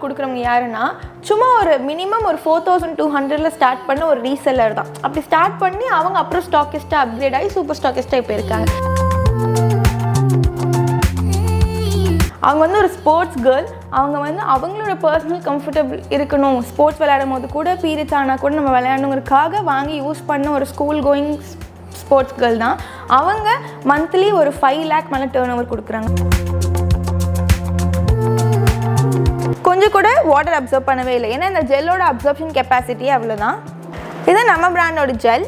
கொடுக்குறவங்க யாருன்னா சும்மா ஒரு மினிமம் ஒரு 4200 ஸ்டார்ட் பண்ண ஒரு ரீசெல்லர் தான். அப்படி ஸ்டார்ட் பண்ணி அவங்க அப்புறம் ஸ்டாக்கிஸ்ட்டாக அப்கிரேட் ஆகி சூப்பர் ஸ்டாக்கிஸ்ட்டாக இப்போ இருக்காங்க. அவங்க வந்து ஒரு ஸ்போர்ட்ஸ் கேர்ள். அவங்க வந்து அவங்களோட பர்சனல் கம்ஃபர்டபுள் இருக்கணும், ஸ்போர்ட்ஸ் விளையாடும் போது கூட பீரியட்ஸ் ஆனால் கூட நம்ம விளையாடணுங்கிறதுக்காக வாங்கி யூஸ் பண்ண ஒரு ஸ்கூல் கோயிங் ஸ்போர்ட்ஸ் கேர்ள் தான். அவங்க மந்த்லி ஒரு 5 lakh மேலே டேர்ன் ஓவர் கொடுக்குறாங்க. கொஞ்சம் கூட வாட்டர் அப்சர்வ் பண்ணவே இல்லை, ஏன்னா இந்த ஜெல்லோட அப்சர்ப்ஷன் கெப்பாசிட்டியே அவ்வளோதான். இது நம்ம பிராண்டோட ஜெல்.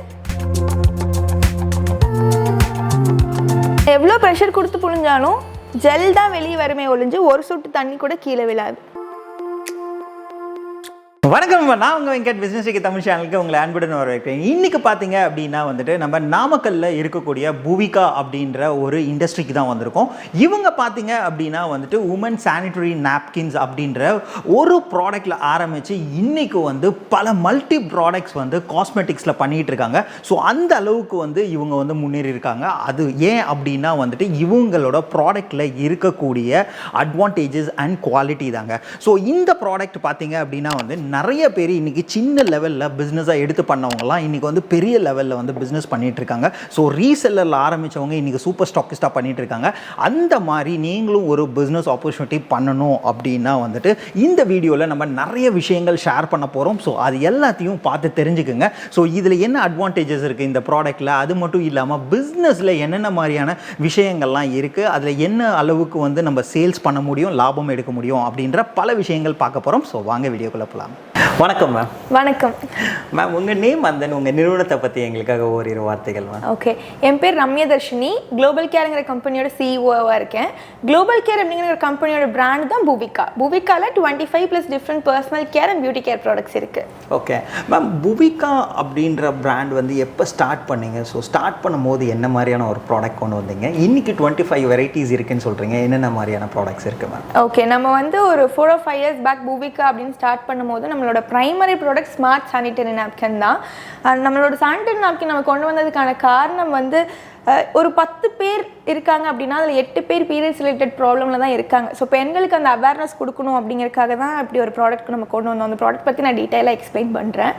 எவ்வளோ ப்ரெஷர் கொடுத்து புழிஞ்சாலும் ஜெல் தான் வெளியே வருமே ஒழிஞ்சு ஒரு சொட்டு தண்ணி கூட கீழே விழாது. வணக்கம், நான் உங்கள் வெங்கட் பிஸ்னஸ் தமிழ் சேனலுக்கு உங்களை அன்புடன் வரவேற்கிறேன். இன்றைக்கி பார்த்தீங்க அப்படின்னா வந்துட்டு நம்ம நாமக்கல்லில் இருக்கக்கூடிய பூவிகா அப்படின்ற ஒரு இண்டஸ்ட்ரிக்கு தான் வந்திருக்கோம். இவங்க பார்த்தீங்க அப்படின்னா வந்துட்டு உமன் சானிட்டரி நாப்கின்ஸ் அப்படின்ற ஒரு ப்ராடக்டில் ஆரம்பித்து இன்றைக்கி வந்து பல மல்டி ப்ராடக்ட்ஸ் வந்து காஸ்மெட்டிக்ஸில் பண்ணிகிட்டு இருக்காங்க. ஸோ அந்த அளவுக்கு வந்து இவங்க வந்து முன்னேறி இருக்காங்க. அது ஏன் அப்படின்னா வந்துட்டு இவங்களோட ப்ராடக்டில் இருக்கக்கூடிய அட்வான்டேஜஸ் அண்ட் குவாலிட்டி தாங்க. ஸோ இந்த ப்ராடக்ட் பார்த்தீங்க அப்படின்னா வந்து நிறைய பேர் இன்றைக்கி சின்ன லெவலில் பிஸ்னஸாக எடுத்து பண்ணவங்கலாம் இன்றைக்கி வந்து பெரிய லெவலில் வந்து பிஸ்னஸ் பண்ணிகிட்டு இருக்காங்க. ஸோ ரீசெல்லரில் ஆரம்பித்தவங்க இன்றைக்கி சூப்பர் ஸ்டாக்கிஸ்டாக பண்ணிகிட்டு இருக்காங்க. அந்த மாதிரி நீங்களும் ஒரு பிஸ்னஸ் ஆப்பர்ச்சுனிட்டி பண்ணணும் அப்படின்னா வந்துட்டு இந்த வீடியோவில் நம்ம நிறைய விஷயங்கள் ஷேர் பண்ண போகிறோம். ஸோ அது எல்லாத்தையும் பார்த்து தெரிஞ்சுக்குங்க. ஸோ இதில் என்ன அட்வான்டேஜஸ் இருக்குது இந்த ப்ராடக்ட்டில், அது மட்டும் இல்லாமல் பிஸ்னஸில் என்னென்ன மாதிரியான விஷயங்கள்லாம் இருக்குது, அதில் என்ன அளவுக்கு வந்து நம்ம சேல்ஸ் பண்ண முடியும், லாபம் எடுக்க முடியும் அப்படின்ற பல விஷயங்கள் பார்க்க போகிறோம். ஸோ வாங்க வீடியோக்குள்ளே போகலாம். வணக்கம் மேம். வணக்கம் மேம். உங்கள் நேம் அந்த உங்கள் நிறுவனத்தை பற்றி எங்களுக்காக ஓரிரு வார்த்தைகள் மேம். ஓகே, என் பேர் ரம்யா தர்ஷினி. குளோபல் கேருங்கிற கம்பெனியோட சிஇஓவாக இருக்கேன். குளோபல் கேர் அப்படிங்கிற ஒரு கம்பெனியோட பிராண்ட் தான் பூவிகா. பூவிகாவில் 25+ different personal care and beauty care products இருக்குது. ஓகே மேம், பூவிகா அப்படின்ற பிராண்ட் வந்து எப்போ ஸ்டார்ட் பண்ணீங்க? ஸோ ஸ்டார்ட் பண்ணும்போது என்ன மாதிரியான ஒரு ப்ராடக்ட் கொண்டு வந்தீங்க? இன்றைக்கி 25 வெரைட்டிஸ் இருக்குன்னு சொல்கிறீங்க, என்னென்ன மாதிரியான ப்ராடக்ட்ஸ் இருக்குது மேம்? ஓகே, நம்ம வந்து ஒரு 4 or 5 years பேக் பூவிகா அப்படின்னு ஸ்டார்ட் பண்ணும்போது நம்மளோட primary product smart sanitary napkin தான். நம்மளோட சானிட்டரி நாப்கின் நம்ம கொண்டு வந்ததுக்கான காரணம் வந்து ஒரு 10 பேர் இருக்காங்க அப்படின்னா அதில் 8 பேர் பீரியட்ஸ் ரிலேட்டட் ப்ராப்ளமில் தான் இருக்காங்க. ஸோ பெண்களுக்கு அந்த அவேர்னஸ் கொடுக்கணும் அப்படிங்கிறதுக்காக தான் இப்படி ஒரு ப்ராடக்ட் நம்ம கொண்டு வந்தோம். அந்த ப்ராடக்ட் பற்றி நான் டீட்டெயிலாக எக்ஸ்பிளைன் பண்ணுறேன்.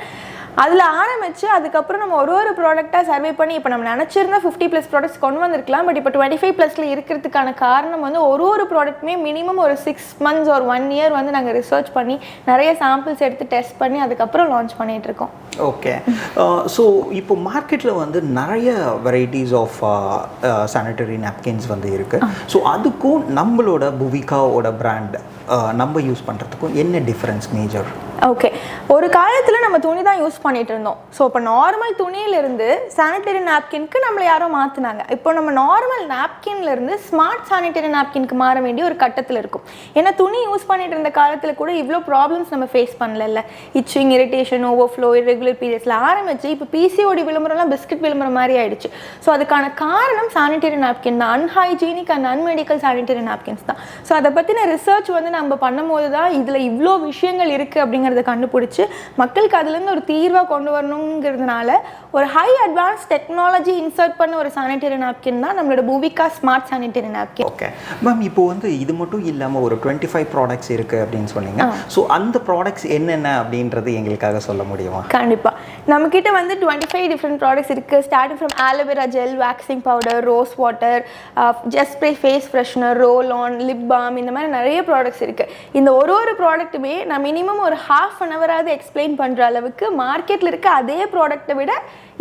அதில் ஆரம்பித்து அதுக்கப்புறம் நம்ம ஒரு ப்ராடக்டாக சர்வே பண்ணி இப்போ நம்ம நினச்சிருந்தா 50+ ப்ராடக்ட்ஸ் கொண்டு வந்திருக்கலாம். பட் இப்போ 25+ இருக்கிறதுக்கான காரணம் வந்து ஒரு ப்ராடக்ட்டுமே மினிமம் ஒரு 6 months or 1 year வந்து நாங்கள் ரிசர்ச் பண்ணி நிறைய சாம்பிள்ஸ் எடுத்து டெஸ்ட் பண்ணி அதுக்கப்புறம் லான்ச் பண்ணிகிட்ருக்கோம். ஓகே, ஸோ இப்போ மார்க்கெட்டில் வந்து நிறைய வெரைட்டிஸ் ஆஃப் சானிட்டரி நாப்கின்ஸ் வந்து இருக்குது. ஸோ அதுக்கும் நம்மளோட பூவிகாவோட பிராண்ட் நம்ம யூஸ் பண்ணுறதுக்கும் என்ன டிஃப்ரென்ஸ் மேஜர்? ஓகே, ஒரு காலத்தில் நம்ம துணி தான் யூஸ் பண்ணிட்டு இருந்தோம். ஸோ இப்போ நார்மல் துணியிலிருந்து சானிட்டரி நாப்கின்க்கு நம்மளை யாரோ மாற்றினாங்க. இப்போ நம்ம நார்மல் நாப்கின்லேருந்து ஸ்மார்ட் சானிட்டரி நாப்கின்க்கு மாற வேண்டிய ஒரு கட்டத்தில் இருக்கும். ஏன்னா துணி யூஸ் பண்ணிட்டு இருந்த காலத்தில் கூட இவ்வளோ ப்ராப்ளம்ஸ் நம்ம ஃபேஸ் பண்ணல. இச்சிங், இரிட்டேஷன், ஓவர்ஃப்ளோ, இரெகுலர் பீரியட்ஸில் ஆரம்பிச்சு இப்போ பிசிஓடி விளம்பரம்லாம் பிஸ்கட் விளம்பரம் மாதிரி ஆயிடுச்சு. ஸோ அதுக்கான காரணம் சானிட்டரி நாப்கின் தான். அன்ஹைஜீனிக் அண்ட் அன்மெடிக்கல் சானிட்டரி நாப்கின்ஸ் தான். ஸோ அதை பற்றின ரிசர்ச் வந்து நம்ம பண்ணும்போது தான் இதில் இவ்வளோ விஷயங்கள் இருக்குது அப்படிங்கிறத கண்டுபிடிச்சு மக்களுக்கு அதுலேருந்து ஒரு தீர்வாக கொண்டு வரணுங்கிறதுனால ஒரு ஹை அட்வான்ஸ் டெக்னாலஜி இன்சர்ட் பண்ண ஒரு சானிட்டரி நாப்கின் தான் நம்மளோட Poorvika smart sanitary napkin. Okay ma'am, இப்போ வந்து இது மட்டும் இல்லாமல் ஒரு 25 ப்ராடக்ட்ஸ் இருக்குது அப்படின்னு சொன்னீங்க. ஸோ அந்த ப்ராடக்ட்ஸ் என்னென்ன அப்படின்றது எங்களுக்காக சொல்ல முடியுமா? கண்டிப்பாக, நம்மக்கிட்ட வந்து 25 டிஃப்ரெண்ட் ப்ராடக்ட்ஸ் இருக்குது. Starting from aloe vera gel, waxing powder, rose water, just spray face freshener, roll on, lip balm, இந்த மாதிரி நிறைய ப்ராடக்ட்ஸ் இருக்குது. இந்த ஒரு ப்ராடக்ட்டுமே நான் மினிமம் ஒரு half an hour எக்ஸ்பிளைன் பண்ணுற அளவுக்கு மார்க்கெட்டில் இருக்க அதே ப்ராடக்ட்டை விட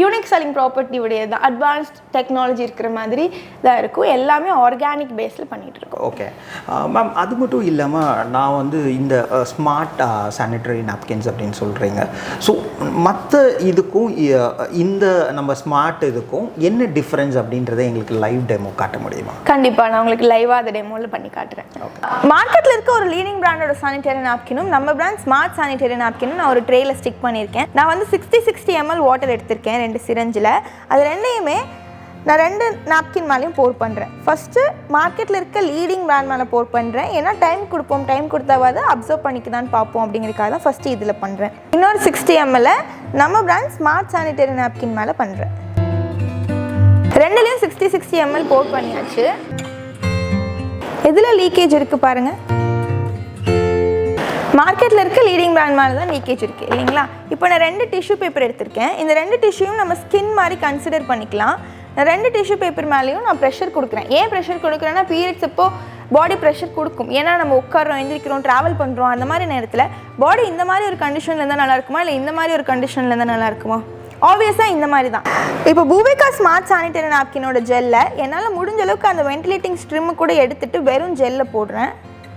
யூனிக் செல்லிங் ப்ராப்பர்ட்டி உடைய தான் அட்வான்ஸ்ட் டெக்னாலஜி இருக்கிற மாதிரி தான் இருக்கும். எல்லாமே ஆர்கானிக் பேஸில் பண்ணிகிட்டு இருக்கோம். ஓகே மேம், அது மட்டும் இல்லாமல் நான் வந்து இந்த ஸ்மார்ட் சானிட்டரி நாப்கின்ஸ் அப்படின்னு சொல்கிறீங்க. ஸோ மற்ற இதுக்கும் இந்த நம்ம ஸ்மார்ட் இதுக்கும் என்ன டிஃப்ரென்ஸ் அப்படின்றத எங்களுக்கு லைவ் டெமோ காட்ட முடியுமா? கண்டிப்பாக, நான் உங்களுக்கு லைவாக அதை டெமோவில் பண்ணி காட்டுறேன். மார்க்கெட்டில் இருக்க ஒரு லீடிங் பிராண்டோட சானிட்டரி நாப்கினும் நம்ம பிராண்ட் ஸ்மார்ட் சானிட்டரி நாப்கினும் நான் ஒரு ட்ரேயில் ஸ்டிக் பண்ணியிருக்கேன். நான் வந்து 60 ml வாட்டர் எடுத்திருக்கேன் 2 சிரஞ்சில். அது ரெண்டையுமே நான் 2 நாப்கின் மேலேயும் போர் பண்ணுறேன். ஃபஸ்ட்டு மார்க்கெட்டில் இருக்க லீடிங் பிராண்ட் மேலே போர் பண்ணுறேன். ஏன்னா டைம் கொடுப்போம், டைம் கொடுத்தாவது அப்சர்வ் பண்ணிக்கதான் பார்ப்போம் அப்படிங்கிறதுக்காக தான் ஃபஸ்ட்டு இதில் பண்ணுறேன். இன்னொரு 60 ml நம்ம பிராண்ட் ஸ்மார்ட் சானிட்டரி நாப்கின் மேலே பண்ணுறேன். ரெண்டுலேயும் 60 ml போர் பண்ணியாச்சு. எதில் லீக்கேஜ் இருக்குது பாருங்கள். மார்க்கெட்டில் இருக்க லீடிங் பிராண்ட் மேலே தான் லீக்கேஜ் இருக்குது இல்லைங்களா? இப்போ நான் 2 டிஷ்யூ பேப்பர் எடுத்திருக்கேன். இந்த 2 டிஷ்யூயும் நம்ம ஸ்கின் மாதிரி கன்சிடர் பண்ணிக்கலாம். நான் 2 டிஷ்யூ பேப்பர் மேலேயும் நான் ப்ரெஷர் கொடுக்குறேன். ஏன் ப்ரெஷர் கொடுக்குறேன்னா பீரியட்ஸ் அப்போ பாடி ப்ரெஷர் கொடுக்கும். ஏன்னா நம்ம உட்காரோம், எந்திரிக்கிறோம், ட்ராவல் பண்ணுறோம், அந்த மாதிரி நேரத்தில் பாடி இந்த மாதிரி ஒரு கண்டிஷனில் இருந்தால் நல்லா இருக்குமா இல்லை இந்த மாதிரி ஒரு கண்டிஷனில் இருந்தால் நல்லா இருக்குமா? ஆப்வியஸாக இந்த மாதிரி தான். இப்போ பூவிகா ஸ்மார்ட் சானிடரி நாப்கினோட ஜெல்லை என்னால் முடிஞ்ச அளவுக்கு அந்த வென்டிலேட்டிங் ஸ்ட்ரிம்மு கூட எடுத்துகிட்டு வெறும் ஜெல்லை போடுறேன்.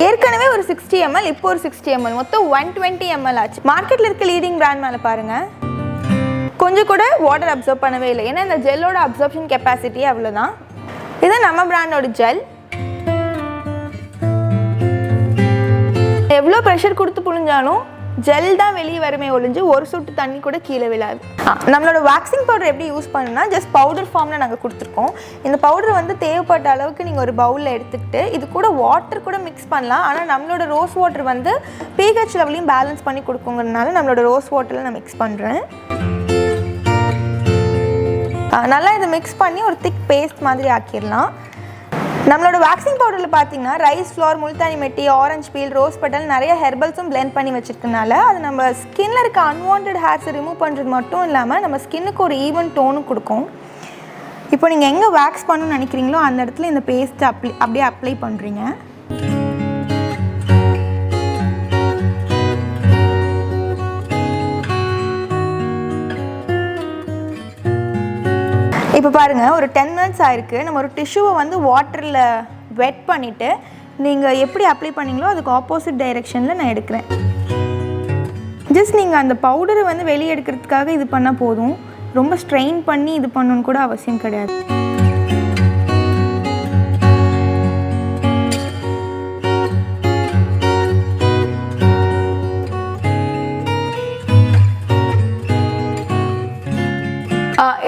ஏற்கனவே ஒரு 60 ml, இப்போ ஒரு 60 ml, மொத்தம் 120 ml ஆச்சு. மார்க்கெட்டில் இருக்க லீடிங் பிராண்ட் மேலே பாருங்கள், கொஞ்சம் கூட வாட்டர் அப்சர்வ் பண்ணவே இல்லை. ஏன்னா இந்த ஜெல்லோட அப்சர்ப்ஷன் கெப்பாசிட்டி அவ்வளோதான். இது நம்ம பிராண்டோட ஜெல். எவ்வளோ ப்ரெஷர் கொடுத்து புழிஞ்சாலும் ஜெல் தான் வெளியே வருமே ஒழிஞ்சு ஒரு சொட்டு தண்ணி கூட கீழே விழாது. நம்மளோட வேக்சிங் பவுடர் எப்படி யூஸ் பண்ணணும்னா ஜஸ்ட் பவுடர் ஃபார்மில் நாங்கள் கொடுத்துருக்கோம். இந்த பவுடர் வந்து தேவைப்பட்ட அளவுக்கு நீங்கள் ஒரு பவுலில் எடுத்துக்கிட்டு இது கூட வாட்டர் கூட மிக்ஸ் பண்ணலாம். ஆனால் நம்மளோட ரோஸ் வாட்டர் வந்து பிஹெச் லெவலையும் பேலன்ஸ் பண்ணி கொடுக்குங்கிறதுனால நம்மளோட ரோஸ் வாட்டரில் நான் மிக்ஸ் பண்ணுறேன். நல்லா இதை மிக்ஸ் பண்ணி ஒரு திக் பேஸ்ட் மாதிரி ஆக்கிடலாம். நம்மளோட வேக்சிங் பவுடரில் பார்த்தீங்கன்னா ரைஸ் ஃப்ளவர், முல்தானி மெட்டி, ஆரஞ்சு பீல், ரோஸ் பெட்டல், நிறைய ஹெர்பல்ஸும் பிளெண்ட் பண்ணி வச்சுருக்கனால அது நம்ம ஸ்கின்னில் இருக்க அன்வான்ட் ஹேர்ஸை ரிமூவ் பண்ணுறது மட்டும் இல்லாமல் நம்ம ஸ்கின்னுக்கு ஒரு ஈவன் டோனும் கொடுக்கும். இப்போ நீங்கள் எங்கே வேக்ஸ் பண்ணணும்னு நினைக்கிறீங்களோ அந்த இடத்துல இந்த பேஸ்ட்டை அப்படியே அப்ளை பண்ணுறீங்க. இப்போ பாருங்கள், ஒரு 10 minutes ஆயிருக்கு. நம்ம ஒரு டிஷ்யூவை வந்து வாட்டரில் வெட் பண்ணிவிட்டு நீங்கள் எப்படி அப்ளை பண்ணிங்களோ அதுக்கு ஆப்போசிட் டைரெக்ஷனில் நான் எடுக்கிறேன். ஜஸ்ட் நீங்கள் அந்த பவுடரை வந்து வெளியே எடுக்கிறதுக்காக இது பண்ணால் போதும். ரொம்ப ஸ்ட்ரெயின் பண்ணி இது பண்ணணுன்னு கூட அவசியம் கிடையாது.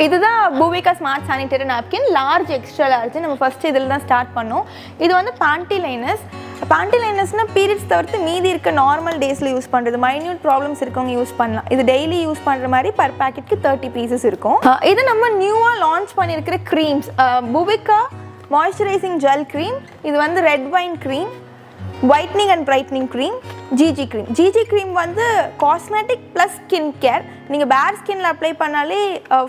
இதுதான் Poorvika smart sanitary napkin, large, extra large. நம்ம ஃபஸ்ட்டு இதில் தான் ஸ்டார்ட் பண்ணோம். இது வந்து பேண்டி லைனர்ஸ்னால் பீரியட்ஸ் தவிர்த்து மீதி இருக்க நார்மல் டேஸில் யூஸ் பண்ணுறது, மைன்யூட் ப்ராப்ளம்ஸ் இருக்கவங்க யூஸ் பண்ணலாம். இது டெய்லி யூஸ் பண்ணுற மாதிரி பர் பேக்கெட்க்கு 30 pieces இருக்கும். இது நம்ம நியூவாக லான்ச் பண்ணியிருக்கிற creams, Poovika moisturizing gel cream, இது வந்து red wine cream, whitening and brightening cream, ஜிஜி க்ரீம் வந்து காஸ்மெட்டிக் ப்ளஸ் ஸ்கின் கேர். நீங்கள் பேர் ஸ்கின்ல அப்ளை பண்ணாலே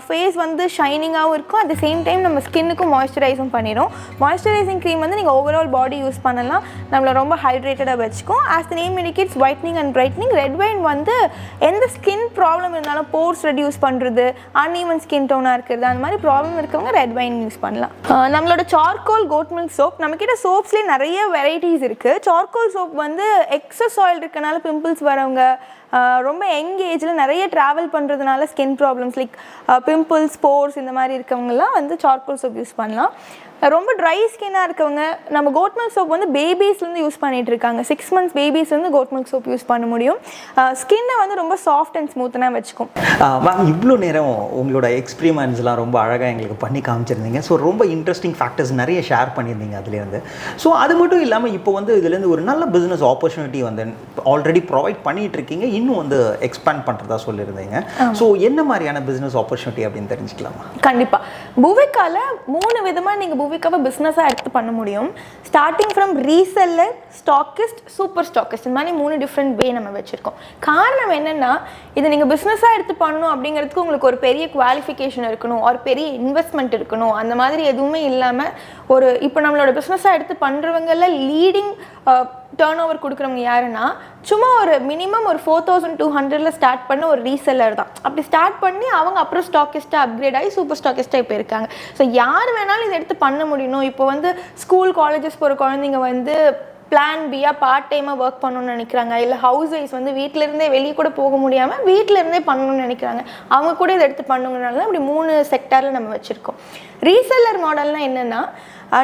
ஃபேஸ் வந்து ஷைனிங்காகவும் இருக்கும். அட் த சேம் டைம் நம்ம ஸ்கின்னுக்கும் மாய்ஸ்சரைஸும் பண்ணிடும். மாய்ஸ்சரைசிங் க்ரீம் வந்து நீங்கள் ஓவரால் பாடி யூஸ் பண்ணலாம், நம்மளை ரொம்ப ஹைட்ரேட்டடாக வச்சுக்கும். As the name indicates whitening and brightening. Red wine வந்து எந்த ஸ்கின் ப்ராப்ளம் இருந்தாலும் போர்ஸ் ரெடியூஸ் பண்ணுறது, அன்ஈவன் ஸ்கின் டோனாக இருக்கிறது, அந்த மாதிரி ப்ராப்ளம் இருக்கவங்க ரெட் வைன் யூஸ் பண்ணலாம். நம்மளோட சார்கோல் கோட் மில்க் சோப், நம்மக்கிட்ட சோப்ஸ்லேயே நிறைய வெரைட்டிஸ் இருக்குது. சார்கோல் சோப் வந்து எக்ஸஸ் ஆயில் இருக்கனால பிம்பிள்ஸ் வரவங்க, ரொம்ப யங் ஏஜில் நிறைய ட்ராவல் பண்ணுறதுனால skin problems like pimples, force இந்த மாதிரி இருக்கவங்கலாம் வந்து சார்கோல் சோப் யூஸ் பண்ணலாம். ரொம்ப ட்ரை ஸ்கின்னாக இருக்கவங்க நம்ம கோட் மில்க் சோப் வந்து பேபிஸ்லேருந்து யூஸ் பண்ணிகிட்டு இருக்காங்க. 6 months பேபிஸ்லேருந்து கோட் மில்க் சோப் யூஸ் பண்ண முடியும். ஸ்கின்னை வந்து ரொம்ப சாஃப்ட் அண்ட் ஸ்மூத்தனாக வச்சுக்கும். மேம், இவ்வளோ நேரம் உங்களோட எக்ஸ்பெரிமெண்ட்ஸ்லாம் ரொம்ப அழகாக எங்களுக்கு பண்ணி காமிச்சிருந்தீங்க. ஸோ ரொம்ப இன்ட்ரெஸ்டிங் ஃபேக்டர்ஸ் நிறைய ஷேர் பண்ணியிருந்தீங்க அதுலேருந்து. ஸோ அது மட்டும் இல்லாமல் இப்போ வந்து இதுலேருந்து ஒரு நல்ல பிஸ்னஸ் ஆப்பர்ச்சுனிட்டி வந்து ஆல்ரெடி ப்ரொவைட் பண்ணிகிட்டு இருக்கீங்க, இன்னும் வந்து எக்ஸ்பேண்ட் பண்ணுறதா சொல்லியிருந்தீங்க. ஸோ என்ன மாதிரியான பிஸ்னஸ் ஆப்பர்ச்சுனிட்டி அப்படின்னு தெரிஞ்சுக்கலாமா? கண்டிப்பாக. பூவிகாவில் 3 விதமாக நீங்கள் பூவிகாவை பிஸ்னஸாக எடுத்து பண்ண முடியும். Starting from reseller, stockist, super stockist, இந்த மாதிரி 3 டிஃப்ரெண்ட் வே நம்ம வச்சுருக்கோம். காரணம் என்னென்னா, இதை நீங்கள் பிஸ்னஸாக எடுத்து பண்ணணும் அப்படிங்கிறதுக்கு உங்களுக்கு ஒரு பெரிய குவாலிஃபிகேஷன் இருக்கணும், ஒரு பெரிய இன்வெஸ்ட்மெண்ட் இருக்கணும். அந்த மாதிரி எதுவுமே இல்லாமல் இப்போ நம்மளோட பிஸ்னஸாக எடுத்து பண்ணுறவங்கள லீடிங் டர்ன் ஓவர் கொடுக்குறவங்க யாருன்னா, சும்மா ஒரு மினிமம் ஒரு 4200 ஸ்டார்ட் பண்ண ஒரு ரீசெல்லர் தான். அப்படி ஸ்டார்ட் பண்ணி அவங்க அப்புறம் ஸ்டாக்கிஸ்ட்டாக அப்கிரேட் ஆகி சூப்பர் ஸ்டாக்கிஸ்ட்டாக இப்போ இருக்காங்க. ஸோ யார் வேணாலும் இதை எடுத்து பண்ண முடியணும். இப்போ வந்து ஸ்கூல், காலேஜஸ் போகிற குழந்தைங்க வந்து பிளான் பியாக பார்ட் டைமாக ஒர்க் பண்ணணும்னு நினைக்கிறாங்க, இல்லை ஹவுஸ் ஒய்ஃப் வந்து வீட்டிலேருந்தே வெளியே கூட போக முடியாமல் வீட்டிலேருந்தே பண்ணணும்னு நினைக்கிறாங்க, அவங்க கூட இதை எடுத்து பண்ணுங்கனால அப்படி 3 செக்டாரில் நம்ம வச்சுருக்கோம். ரீசெல்லர் மாடல்னால் என்னென்னா,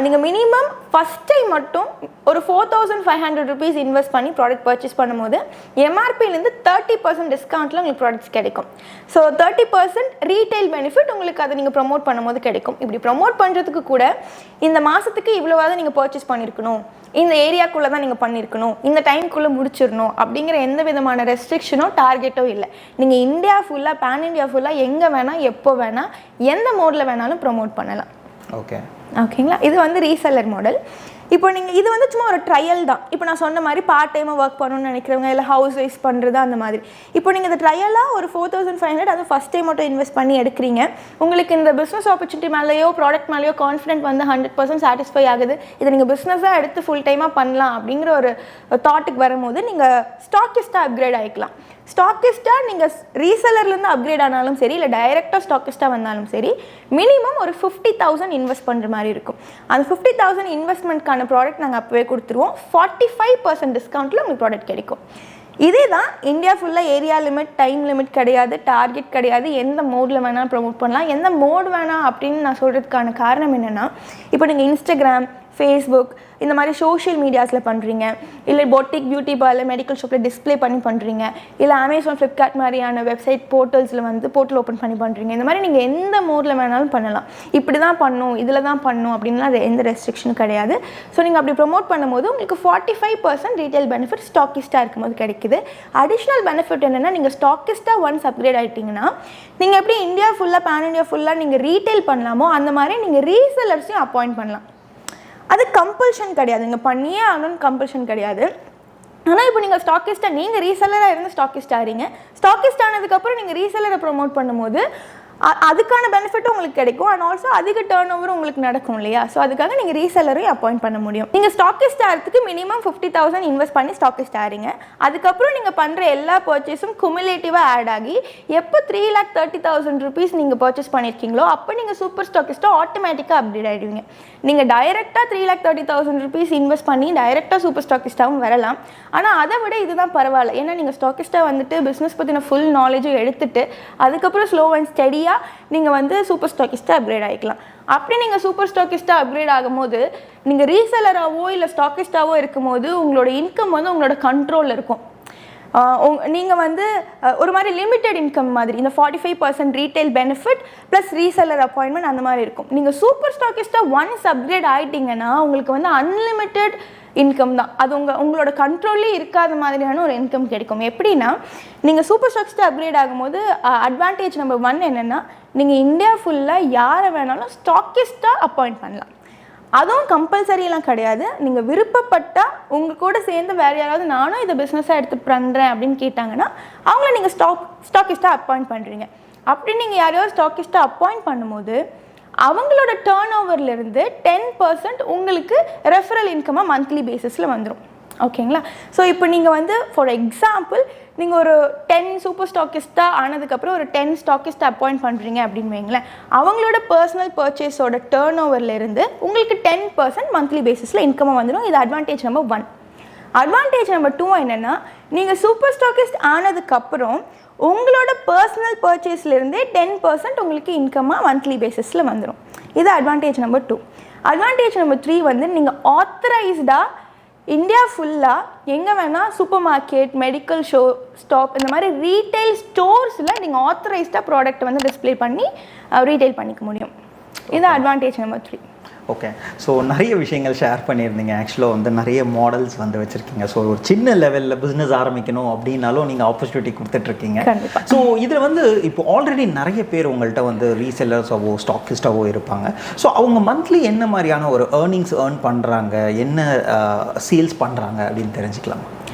நீங்கள் மினிமம் ஃபஸ்ட் டைம் மட்டும் ஒரு 4500 rupees இன்வெஸ்ட் பண்ணி ப்ராடக்ட் பர்ச்சேஸ் பண்ணும்போது எம்ஆர்பிலேருந்து 30% டிஸ்கவுண்ட்டில் உங்களுக்கு ப்ராடக்ட்ஸ் கிடைக்கும். ஸோ 30% ரீட்டைல் பெனிஃபிட் உங்களுக்கு அதை நீங்கள் ப்ரொமோட் பண்ணும்போது கிடைக்கும். இப்படி ப்ரொமோட் பண்ணுறதுக்கு கூட இந்த மாதத்துக்கு இவ்வளோவாக நீங்கள் பர்ச்சேஸ் பண்ணியிருக்கணும், இந்த ஏரியாக்குள்ளே தான் நீங்கள் பண்ணியிருக்கணும், இந்த டைம்குள்ளே முடிச்சிடணும் அப்படிங்கிற எந்த விதமான ரெஸ்ட்ரிக்ஷனோ டார்கெட்டோ இல்லை. நீங்கள் இந்தியா ஃபுல்லாக, பேன் இந்தியா ஃபுல்லாக எங்கே வேணால், எப்போ வேணால், எந்த மோடில் வேணாலும் ப்ரொமோட் பண்ணலாம். ஓகேங்களா? இது வந்து ரீசெல்லர் மாடல். இப்போ நீங்கள் இது வந்து சும்மா ஒரு ட்ரையல் தான். இப்போ நான் சொன்ன மாதிரி பார்ட் டைமாக ஒர்க் பண்ணணும்னு நினைக்கிறவங்க இல்லை ஹவுஸ் வைஸ் பண்ணுறது அந்த மாதிரி. இப்போ நீங்கள் இந்த ட்ரையலாக ஒரு 4500 அது ஃபஸ்ட் டைம் மட்டும் இன்வெஸ்ட் பண்ணி எடுக்கிறீங்க. உங்களுக்கு இந்த பிஸ்னஸ் ஆப்பர்ச்சுனிட்டி மேலேயோ ப்ராடக்ட் மேலேயோ கான்ஃபிடென்ட் வந்து 100% சாட்டிஸ்ஃபை ஆகுது. இதை நீங்கள் பிஸ்னஸாக எடுத்து ஃபுல் டைமாக பண்ணலாம் அப்படிங்கிற ஒரு தாட்டுக்கு வரும்போது நீங்கள் ஸ்டாக்கிஸ்ட்டாக அப்கிரேட் ஆகிக்கலாம். ஸ்டாக்கிஸ்ட்டாக நீங்கள் ரீசெல்லர்லேருந்து அப்கிரேட் ஆனாலும் சரி இல்லை டைரெக்டாக ஸ்டாக்கிஸ்ட்டாக வந்தாலும் சரி மினிமம் ஒரு 50,000 இன்வெஸ்ட் பண்ணுற மாதிரி இருக்கும். அந்த 50,000 இன்வெஸ்ட்மெண்ட்கான ப்ராடக்ட் நாங்கள் அப்போவே கொடுத்துருவோம். 45% டிஸ்கவுண்ட்டில் உங்களுக்கு ப்ராடக்ட் கிடைக்கும். இதே தான் இந்தியா ஃபுல்லாக ஏரியா லிமிட், டைம் லிமிட் கிடையாது, டார்கெட் கிடையாது. எந்த மோடில் வேணால் ப்ரொமோட் பண்ணலாம். எந்த மோட் வேணாம் அப்படின்னு நான் சொல்கிறதுக்கான காரணம் என்னென்னா, இப்போ நீங்கள் இன்ஸ்டாகிராம், ஃபேஸ்புக் இந்த மாதிரி சோஷியல் மீடியாஸில் பண்ணுறீங்க, இல்லை பொட்டிக், பியூட்டி பார்லர், மெடிக்கல் ஷாப்பில் டிஸ்பிளே பண்ணி பண்ணுறீங்க, இல்லை அமேசான், ஃப்ளிப்கார்ட் மாதிரியான வெப்சைட் போர்ட்டல்ஸில் வந்து போர்ட்டல் ஓப்பன் பண்ணி பண்ணுறீங்க. இந்த மாதிரி நீங்கள் எந்த மோடில் வேணாலும் பண்ணலாம். இப்படி தான் பண்ணணும், இதில் தான் பண்ணணும் அப்படின்லாம் எந்த ரெஸ்ட்ரிக்ஷனும் கிடையாது. ஸோ நீங்கள் அப்படி ப்ரொமோட் பண்ணும்போது உங்களுக்கு 45% ரீட்டைல் பெனிஃபிட் ஸ்டாக்கிஸ்ட்டாக இருக்கும்போது கிடைக்குது. அடிஷ்னல் பெனிஃபிட் என்னென்னா, நீங்கள் ஸ்டாக்கிஸ்ட்டாக ஒன்ஸ் அப்கிரேட் ஆகிட்டிங்கன்னா நீங்கள் எப்படி இந்தியா ஃபுல்லாக பேன் இந்தியா ஃபுல்லாக நீங்கள் ரீட்டைல் பண்ணலாமோ அந்த மாதிரி நீங்கள் ரீசெல்லர்ஸையும் அப்பாயிண்ட் பண்ணலாம். அது கம்பல்ஷன் கிடையாது, நீங்கள் பண்ணியே ஆகணும்னு கம்பல்ஷன் கிடையாது. ஆனால் இப்போ நீங்கள் ஸ்டாக்கிஸ்ட்டாக நீங்கள் ரீசெல்லராக இருந்து ஸ்டாக்கிஸ்ட் ஆகிறீங்க. ஸ்டாக்கிஸ்ட் ஆனதுக்கப்புறம் நீங்கள் ரீசெல்லரை ப்ரொமோட் பண்ணும்போது அதுக்கான பெனிஃபிட்டும் உங்களுக்கு கிடைக்கும். அண்ட் ஆல்சோ அதிக டர்ன் ஓவரும் உங்களுக்கு நடக்கும் இல்லையா? ஸோ அதுக்காக நீங்கள் ரீசெல்லரையும் அப்பாயிண்ட் பண்ண முடியும். நீங்கள் ஸ்டாக்கிஸ்ட் ஆகிறதுக்கு மினிமம் 50,000 இன்வெஸ்ட் பண்ணி ஸ்டாக்கிஸ்ட் ஆகிறீங்க. அதுக்கப்புறம் நீங்கள் பண்ணுற எல்லா பர்ச்சேஸும் குமுலேட்டிவாக ஆட் ஆகி எப்போ 3,30,000 rupees நீங்கள் பர்ச்சேஸ் பண்ணியிருக்கீங்களோ அப்போ நீங்கள் சூப்பர் ஸ்டாக்கிஸ்ட்டாக ஆட்டோமேட்டிக்காக அப்டேட் ஆகிடுவீங்க. நீங்கள் டைரெக்டாக 3,30,000 rupees இன்வெஸ்ட் பண்ணி டைரெக்டாக சூப்பர் ஸ்டாக்கிஸ்ட்டாகவும் வரலாம். ஆனால் அதை விட இதுதான் பரவாயில்ல. ஏன்னா நீங்கள் ஸ்டாக்கிஸ்ட்டாக வந்துட்டு பிஸ்னஸ் பற்றின ஃபுல் நாலேஜும் எடுத்துகிட்டு அதுக்கப்புறம் ஸ்லோ அண்ட் ஸ்டடி நீங்கள் வந்து சூப்பர் ஸ்டாக்கிஸ்ட்டாக அப்கிரேட் ஆகிக்கலாம். அப்படி நீங்கள் சூப்பர் ஸ்டாக்கிஸ்ட்டாக அப்கிரேட் ஆகும்போது நீங்கள் ரீசெல்லராகவோ இல்லை ஸ்டாக்கிஸ்ட்டாவோ இருக்கும்போது உங்களோட இன்கம் வந்து உங்களோட கண்ட்ரோலில் இருக்கும். நீங்கள் வந்து ஒரு மாதிரி லிமிட்டெட் இன்கம் மாதிரி இந்த 45% retail benefit plus reseller appointment அந்த மாதிரி இருக்கும். நீங்கள் சூப்பர் ஸ்டாக்கிஸ்ட்டாக ஒன்ஸ் அப்கிரேட் ஆகிட்டிங்கன்னா உங்களுக்கு வந்து அன்லிமிட்டெட் இன்கம் தான். அது உங்களோட கண்ட்ரோல்லே இருக்காத மாதிரியான ஒரு இன்கம் கிடைக்கும். எப்படின்னா, நீங்கள் சூப்பர் ஸ்டாக்கிஸ்ட்டாக அப்கிரேட் ஆகும்போது அட்வான்டேஜ் நம்பர் 1 என்னென்னா, நீங்கள் இந்தியா ஃபுல்லாக யாரை வேணாலும் ஸ்டாக்கிஸ்ட்டாக அப்பாயிண்ட் பண்ணலாம். அதுவும் கம்பல்சரியெல்லாம் கிடையாது. நீங்கள் விருப்பப்பட்டால் உங்கள் கூட சேர்ந்து வேறு யாராவது நானும் இதை பிஸ்னஸாக எடுத்து பண்ணுறேன் அப்படின்னு கேட்டாங்கன்னா அவங்கள நீங்கள் ஸ்டாக்கிஸ்ட்டாக அப்பாயிண்ட் பண்ணுறீங்க. அப்படி நீங்கள் யாரையாவது ஸ்டாக்கிஸ்ட்டாக அப்பாயிண்ட் பண்ணும்போது அவங்களோட டர்ன் ஓவர்லேருந்து 10% உங்களுக்கு ரெஃபரல் இன்கமாக மந்த்லி பேசிஸில் வந்துடும். ஓகேங்களா? ஸோ இப்போ நீங்கள் வந்து ஃபார் எக்ஸாம்பிள் நீங்கள் ஒரு 10 சூப்பர் ஸ்டாக்கிஸ்ட்டாக ஆனதுக்கப்புறம் ஒரு 10 ஸ்டாக்கிஸ்ட்டை அப்பாயிண்ட் பண்ணுறீங்க அப்படின்னு வைங்களேன். அவங்களோட பர்சனல் பர்ச்சேஸோட டர்ன் ஓவர்லேருந்து உங்களுக்கு 10% மந்த்லி பேசிஸில் இன்கமாக வந்துடும். இது அட்வான்டேஜ் நம்பர் 1. அட்வான்டேஜ் நம்பர் 2 என்னென்னா, நீங்கள் சூப்பர் ஸ்டாக்கிஸ்ட் ஆனதுக்கப்புறம் உங்களோட பர்சனல் பர்ச்சேஸ்லேருந்தே 10% உங்களுக்கு இன்கமாக மந்த்லி பேசிஸில் வந்துடும். இது அட்வான்டேஜ் நம்பர் 2. அட்வான்டேஜ் நம்பர் 3 வந்து நீங்கள் ஆத்தரைஸ்டாக இந்தியா ஃபுல்லாக எங்கே வேணால் சூப்பர் மார்க்கெட், மெடிக்கல் ஸ்டாப் இந்த மாதிரி ரீட்டைல் ஸ்டோர்ஸில் நீங்கள் ஆத்தரைஸ்டாக ப்ராடக்ட் வந்து டிஸ்பிளே பண்ணி ரீட்டைல் பண்ணிக்க முடியும். இது அட்வான்டேஜ் நம்பர் 3. ஓகே. ஸோ நிறைய விஷயங்கள் ஷேர் பண்ணியிருந்தீங்க. ஆக்சுவலாக வந்து நிறைய மாடல்ஸ் வந்து வச்சுருக்கீங்க. ஸோ ஒரு சின்ன லெவலில் பிஸ்னஸ் ஆரம்பிக்கணும் அப்படின்னாலும் நீங்கள் ஆப்பர்ச்சுனிட்டி கொடுத்துட்ருக்கீங்க. ஸோ இதில் வந்து இப்போ ஆல்ரெடி நிறைய பேர் உங்கள்கிட்ட வந்து ரீசெல்லர்ஸாவோ ஸ்டாக்கிஸ்டாவோ இருப்பாங்க. ஸோ அவங்க மந்த்லி என்ன மாதிரியான ஒரு ஏர்னிங்ஸ் ஏர்ன் பண்ணுறாங்க, என்ன சேல்ஸ் பண்ணுறாங்க அப்படின்னு தெரிஞ்சுக்கலாமா?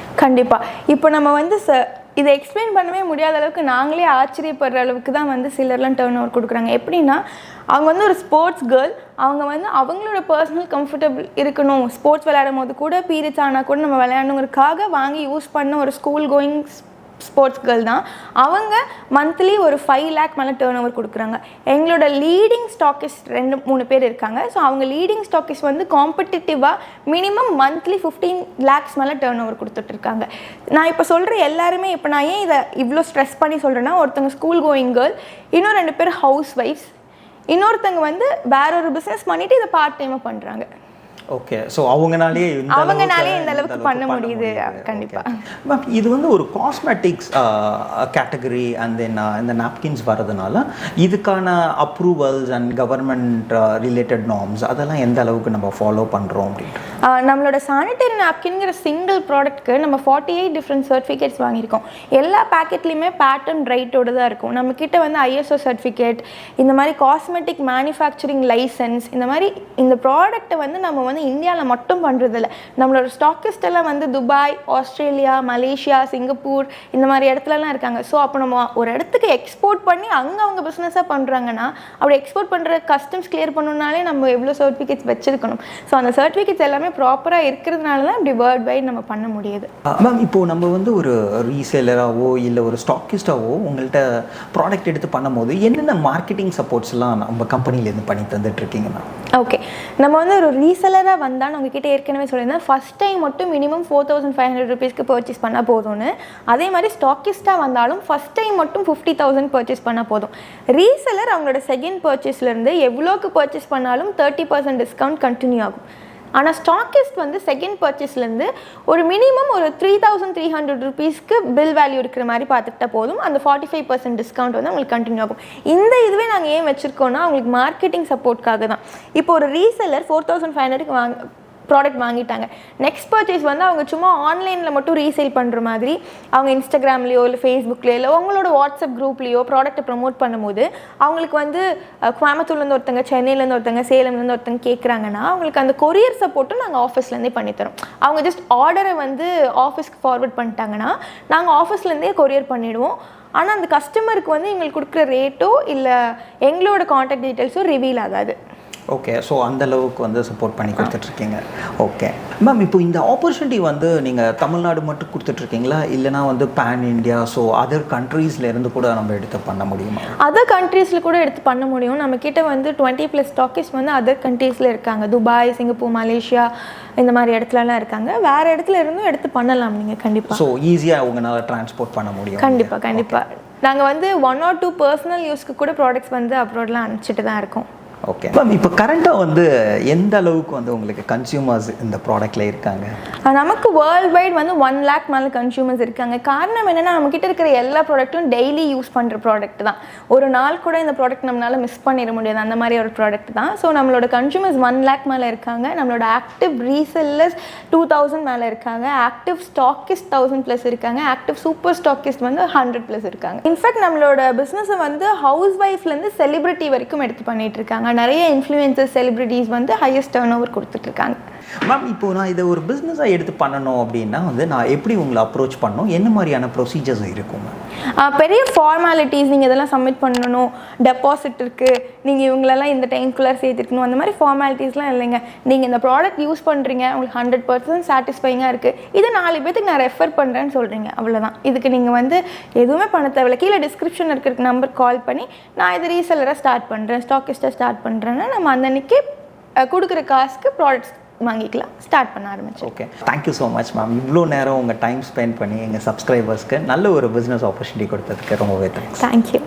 கண்டிப்பாக. இப்போ நம்ம வந்து இதை எக்ஸ்பிளைன் பண்ணவே முடியாத அளவுக்கு நாங்களே ஆச்சரியப்படுற அளவுக்கு தான் வந்து சிலர்லாம் டர்ன் ஓவர் கொடுக்குறாங்க. எப்படின்னா, அவங்க வந்து ஒரு ஸ்போர்ட்ஸ் கேர்ள், அவங்க வந்து அவங்களோட பர்சனல் கம்ஃபர்டபுள் இருக்கணும், ஸ்போர்ட்ஸ் விளையாடும் போது கூட பீரியட்ஸ் ஆனால் கூட நம்ம விளையாடணுங்கிறதுக்காக வாங்கி யூஸ் பண்ண ஒரு ஸ்கூல் கோயிங் ஸ்போர்ட்ஸ் கேர்ள் தான். அவங்க மந்த்லி ஒரு 5 lakh மேலே டர்ன் ஓவர் கொடுக்குறாங்க. எங்களோட லீடிங் ஸ்டாக்கிஸ்ட் 2-3 பேர் இருக்காங்க. ஸோ அவங்க லீடிங் ஸ்டாக்கிஸ்ட் வந்து காம்படிட்டிவாக மினிமம் மந்த்லி 15 lakhs மேலே டர்ன் ஓவர் கொடுத்துட்ருக்காங்க. நான் இப்போ சொல்கிற எல்லாருமே, இப்போ நான் ஏன் இதை இவ்வளோ ஸ்ட்ரெஸ் பண்ணி சொல்கிறேன்னா, ஒருத்தவங்க ஸ்கூல் கோயிங் கேர்ள், இன்னும் 2 பேர் ஹவுஸ் ஒய்ஃப்ஸ், இன்னொருத்தங்க வந்து வேற ஒரு பிஸ்னஸ் பண்ணிவிட்டு இதை பார்ட் டைமாக பண்ணுறாங்க. ஓகே. ஸோ அவங்கனாலே இந்த அளவுக்கு பண்ண முடியுது. கண்டிப்பாக. மேம், இது வந்து ஒரு காஸ்மெட்டிக்ஸ் கேட்டகரி அண்ட் தென் இந்த நாப்கின்ஸ் வரதுனால இதுக்கான approvals and government related norms அதெல்லாம் எந்த அளவுக்கு நம்ம ஃபாலோ பண்ணுறோம் அப்படின்ட்டு? நம்மளோட சானிடரி நாப்கின்ங்கிற சிங்கிள் ப்ராடக்ட்க்கு நம்ம 48 டிஃப்ரெண்ட் சர்டிஃபிகேட்ஸ் வாங்கியிருக்கோம். எல்லா பேக்கெட்லேயுமே பேட்டர்ன் ரைட்டோடு தான் இருக்கும். நம்மக்கிட்ட வந்து ISO சர்டிஃபிகேட், இந்த மாதிரி காஸ்மெட்டிக் மேனுஃபேக்சரிங் லைசன்ஸ், இந்த மாதிரி இந்த ப்ராடக்ட்டை வந்து நம்ம வந்து இந்தியாவில் மட்டும் பண்ணுறதில்ல. நம்மளோட ஸ்டாக்கிஸ்ட் எல்லாம் வந்து துபாய், ஆஸ்திரேலியா, மலேசியா, சிங்கப்பூர் இந்த மாதிரி இடத்துலலாம் இருக்காங்க. ஸோ அப்போ நம்ம ஒரு இடத்துக்கு எக்ஸ்போர்ட் பண்ணி அங்கே அவங்க பிஸ்னஸாக பண்ணுறாங்கன்னா அப்படி எக்ஸ்போர்ட் பண்ணுற கஸ்டம்ஸ் கிளியர் பண்ணணுன்னாலே நம்ம எவ்வளோ சர்டிஃபிகேட்ஸ் வச்சுருக்கணும். ஸோ அந்த சர்டிஃபிகேட்ஸ் எல்லாமே ப்ராப்பராக இருக்கிறதுனால தான் இப்படி வேர்ல்ட் வைட் நம்ம பண்ண முடியுது. மேம் இப்போது நம்ம வந்து ஒரு ரீசேலராகவோ இல்லை ஒரு ஸ்டாக்கிஸ்டாகவோ உங்கள்கிட்ட ப்ராடக்ட் எடுத்து பண்ணும்போது என்னென்ன மார்க்கெட்டிங் சப்போர்ட்ஸ்லாம் நம்ம கம்பெனிலேருந்து பண்ணி தந்துட்டுருக்கீங்க மேம்? ஓகே, நம்ம வந்து ஒரு ரீசெலராக வந்தால் உங்ககிட்ட ஏற்கனவே சொல்லியிருந்தேன், ஃபஸ்ட் டைம் மட்டும் மினிமம் 4500 rupeesக்கு பர்ச்சேஸ் பண்ணால் போதும்னு. அதே மாதிரி ஸ்டாக்கிஸ்ட்டாக வந்தாலும் ஃபஸ்ட் டைம் மட்டும் 50,000 பர்ச்சேஸ் பண்ணால் போதும். ரீசெலர் அவங்களோட செகண்ட் பர்ச்சேஸ்லேருந்து எவ்வளோக்கு பர்ச்சேஸ் பண்ணாலும் 30% டிஸ்கவுண்ட் கண்டினியூ ஆகும். ஆனால் ஸ்டாக்கிஸ்ட் வந்து செகண்ட் பர்ச்சேஸ்லேருந்து ஒரு மினிமம் ஒரு 3300 rupeesக்கு பில் வேல்யூ இருக்கிற மாதிரி பார்த்துக்கிட்டா போதும். அந்த 45% டிஸ்கவுண்ட் வந்து அவங்களுக்கு கண்டினியூ ஆகும். இந்த இதுவே நாங்கள் ஏன் வச்சுருக்கோன்னா அவங்களுக்கு மார்க்கெட்டிங் சப்போர்ட்காக தான். இப்போ ஒரு ரீசெல்லர் 4500க்கு ப்ராடக்ட் வாங்கிட்டாங்க. நெக்ஸ்ட் பர்ச்சேஸ் வந்து அவங்க சும்மா ஆன்லைனில் மட்டும் ரீசேல் பண்ணுற மாதிரி அவங்க இன்ஸ்டாகிராம்லேயோ இல்லை ஃபேஸ்புக்லேயோ இல்லை அவங்களோட வாட்ஸ்அப் குரூப்லேயோ ப்ராடக்ட்டை ப்ரமோட் பண்ணும்போது அவங்களுக்கு வந்து கோயம்புத்தூர்லேருந்து ஒருத்தங்க, சென்னையிலேருந்து ஒருத்தங்க, சேலம்லேருந்து ஒருத்தங்க கேட்குறாங்கன்னா அவங்களுக்கு அந்த கொரியர் சப்போர்ட்டும் நாங்கள் ஆஃபீஸ்லேருந்தே பண்ணித்தரோம். அவங்க ஜஸ்ட் ஆர்டரை வந்து ஆஃபீஸ்க்கு ஃபார்வர்ட் பண்ணிட்டாங்கன்னா நாங்கள் ஆஃபீஸ்லேருந்தே கொரியர் பண்ணிவிடுவோம். ஆனால் அந்த கஸ்டமருக்கு வந்து எங்களுக்கு கொடுக்குற ரேட்டோ இல்லை எங்களோட காண்டாக்ட் டீட்டெயில்ஸோ ரிவீல் ஆகாது. ஓகே, ஸோ அந்தளவுக்கு வந்து சப்போர்ட் பண்ணி கொடுத்துட்ருக்கீங்க. ஓகே மேம், இப்போ இந்த ஆப்பர்ச்சுனிட்டி வந்து நீங்கள் தமிழ்நாடு மட்டும் கொடுத்துட்ருக்கீங்களா இல்லைனா வந்து பேன் இண்டியா, ஸோ அதர் கண்ட்ரீஸ்லேருந்து கூட நம்ம எடுத்து பண்ண முடியுமா? அதர் கண்ட்ரீஸில் கூட எடுத்து பண்ண முடியும். நம்மக்கிட்ட வந்து 20+ ஸ்டாக்கிஸ்ட் வந்து அதர் கண்ட்ரீஸில் இருக்காங்க. துபாய், சிங்கப்பூர், மலேசியா இந்த மாதிரி இடத்துலலாம் இருக்காங்க. வேறு இடத்துல இருந்தும் எடுத்து பண்ணலாம் நீங்கள் கண்டிப்பாக. ஸோ ஈஸியாக உங்களால் ட்ரான்ஸ்போர்ட் பண்ண முடியும்? கண்டிப்பாக. நாங்கள் வந்து 1 or 2 பர்சனல் யூஸ்க்கு கூட ப்ராடக்ட்ஸ் வந்து அப்ராட்லாம் அனுப்பிச்சிட்டு தான் இருக்கோம். ஓகே மேம், இப்போ கரண்ட்டாக வந்து எந்த அளவுக்கு வந்து உங்களுக்கு கன்சியூமர்ஸ் இந்த ப்ராடக்ட்டில் இருக்காங்க? நமக்கு வேர்ல்ட் வைட் வந்து 1 lakh மேலே கன்சியூமர்ஸ் இருக்காங்க. காரணம் என்னென்னா நம்மக்கிட்ட இருக்கிற எல்லா ப்ராடக்ட்டும் டெய்லி யூஸ் பண்ணுற ப்ராடக்ட் தான். ஒரு நாள் கூட இந்த ப்ராடக்ட் நம்மளால் மிஸ் பண்ணிட முடியாது, அந்த மாதிரி ஒரு ப்ராடக்ட் தான். ஸோ நம்மளோட கன்சியூமர்ஸ் 1 lakh மேலே இருக்காங்க. நம்மளோட ஆக்டிவ் ரீசெல்லர்ஸ் 2000 மேலே இருக்காங்க. ஆக்டிவ் ஸ்டாக்கிஸ்ட் 1000+ இருக்காங்க. ஆக்டிவ் சூப்பர் ஸ்டாக்கிஸ்ட் வந்து 100+ இருக்காங்க. இன்ஃபேக்ட் நம்மளோட பிஸ்னஸை வந்து ஹவுஸ் ஒய்ஃப்லேருந்து செலிபிரிட்டி வரைக்கும் எடுத்து பண்ணிட்டு இருக்காங்க. நிறைய இன்ஃப்ளூயன்சர்ஸ், செலிபிரிட்டிஸ் வந்து ஹையஸ்ட் டர்ன் ஓவர் கொடுத்துட்ருக்காங்க. மேம் இப்போ நான் இதை ஒரு பிஸ்னஸாக எடுத்து பண்ணணும் அப்படின்னா வந்து நான் எப்படி உங்களை அப்ரோச் பண்ணணும், என்ன மாதிரியான ப்ரொசீஜர்ஸ் இருக்கும்? பெரிய ஃபார்மாலிட்டிஸ், நீங்கள் இதெல்லாம் சப்மிட் பண்ணணும், டெபாசிட் இருக்குது, நீங்கள் இவங்களெல்லாம் இந்த டைம்குள்ளே சேர்த்துக்கணும், அந்த மாதிரி ஃபார்மாலிட்டிஸ்லாம் இல்லைங்க. நீங்கள் இந்த ப்ராடக்ட் யூஸ் பண்ணுறீங்க, உங்களுக்கு 100% சாட்டிஸ்ஃபைங்காக இருக்குது, இதை 4 பேத்துக்கு நான் ரெஃபர் பண்ணுறேன்னு சொல்கிறீங்க, அவ்வளோதான். இதுக்கு நீங்கள் வந்து எதுவுமே பண்ண தேவையில்லை. கீழே டிஸ்கிரிப்ஷன் இருக்கிற நம்பர் கால் பண்ணி நான் இது ரீசெல்லராக ஸ்டார்ட் பண்ணுறேன், ஸ்டாக்கிஸ்ட்டாக ஸ்டார்ட் பண்ணுறேன்னா நம்ம அந்த அன்றைக்கி கொடுக்குற காசுக்கு ப்ராடக்ட்ஸ் வாங்கிக்கலாம், ஸ்டார்ட் பண்ண ஆரம்பிச்சு. Okay, thank you so much ma'am. இவ்வளோ நேரம் உங்கள் டைம் ஸ்பெண்ட் பண்ணி எங்கள் சப்ஸ்கிரைபர்ஸ்க்கு நல்ல ஒரு பிஸ்னஸ் ஆப்பர்ச்சுனிட்டி கொடுத்ததுக்கு ரொம்பவே தேங்க்ஸ். தேங்க்யூ.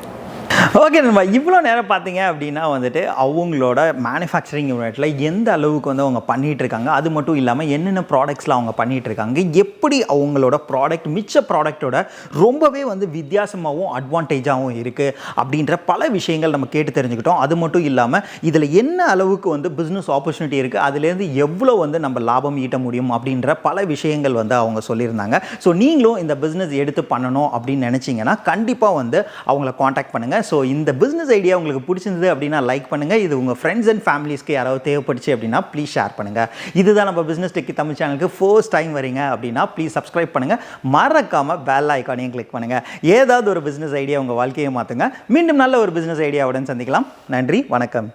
ஓகே, நம்ம இவ்வளோ நேரம் பார்த்தீங்க அப்படின்னா வந்துட்டு அவங்களோட மேனுஃபேக்சரிங் யூனிட்டில் எந்த அளவுக்கு வந்து அவங்க பண்ணிகிட்ருக்காங்க, அது மட்டும் இல்லாமல் என்னென்ன ப்ராடக்ட்ஸ்லாம் அவங்க பண்ணிகிட்ருக்காங்க, எப்படி அவங்களோட ப்ராடக்ட் மிச்ச ப்ராடக்டோட ரொம்பவே வந்து வித்தியாசமாகவும் அட்வான்டேஜாகவும் இருக்குது அப்படின்ற பல விஷயங்கள் நம்ம கேட்டு தெரிஞ்சுக்கிட்டோம். அது மட்டும் இல்லாமல் இதில் என்ன அளவுக்கு வந்து பிஸ்னஸ் ஆப்பர்ச்சுனிட்டி இருக்குது, அதுலேருந்து எவ்வளோ வந்து நம்ம லாபம் ஈட்ட முடியும் அப்படின்ற பல விஷயங்கள் வந்து அவங்க சொல்லியிருந்தாங்க. ஸோ நீங்களும் இந்த பிஸ்னஸ் எடுத்து பண்ணணும் அப்படின்னு நினச்சிங்கன்னா கண்டிப்பாக வந்து அவங்கள காண்டாக்ட் பண்ணுங்கள். ஸோ இந்த பிஸ்னஸ் ஐடியா உங்களுக்கு பிடிச்சிருந்தது அப்படின்னா லைக் பண்ணுங்கள். இது உங்கள் ஃப்ரெண்ட்ஸ் அண்ட் ஃபேமிலிஸ்க்கு யாராவது தேவைப்படுச்சு அப்படின்னா ப்ளீஸ் ஷேர் பண்ணுங்கள். இதுதான் நம்ம பிஸ்னஸ் டெக்கி தமிழ் சேனலுக்கு ஃபர்ஸ்ட் டைம் வரீங்க அப்படின்னா ப்ளீஸ் சப்ஸ்கிரைப் பண்ணுங்கள். மறக்காமல் பெல் ஐக்கானையும் கிளிக் பண்ணுங்கள். ஏதாவது ஒரு பிஸ்னஸ் ஐடியா உங்கள் வாழ்க்கையை மாற்றுங்க. மீண்டும் நல்ல ஒரு பிஸ்னஸ் ஐடியாவுடன் சந்திக்கலாம். நன்றி, வணக்கம்.